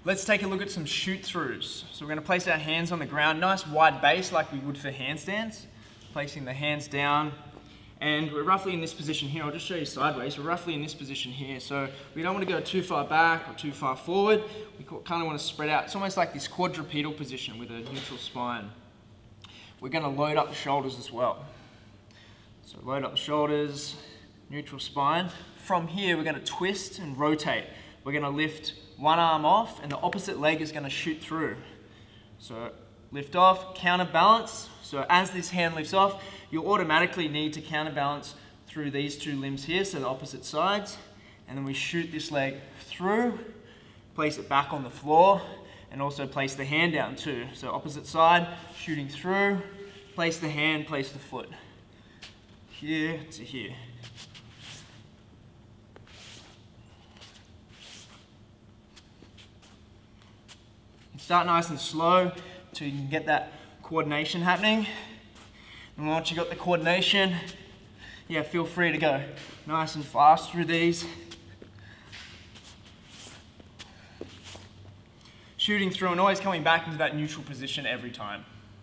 Let's take a look at some shoot-throughs. So we're going to place our hands on the ground, nice wide base like we would for handstands. Placing the hands down, and we're roughly in this position here. I'll just show you sideways. We're roughly in this position here. So we don't want to go too far back or too far forward. We kind of want to spread out. It's almost like this quadrupedal position with a neutral spine. We're going to load up the shoulders as well. So load up the shoulders, neutral spine. From here, we're going to twist and rotate. We're going to lift one arm off and the opposite leg is going to shoot through. So lift off, counterbalance. So as this hand lifts off, you'll automatically need to counterbalance through these two limbs here, so the opposite sides. And then we shoot this leg through, place it back on the floor, and also place the hand down too. So opposite side, shooting through, place the hand, place the foot. Here to here. Start nice and slow so you can get that coordination happening. And once you've got the coordination, yeah, feel free to go nice and fast through these. Shooting through and always coming back into that neutral position every time.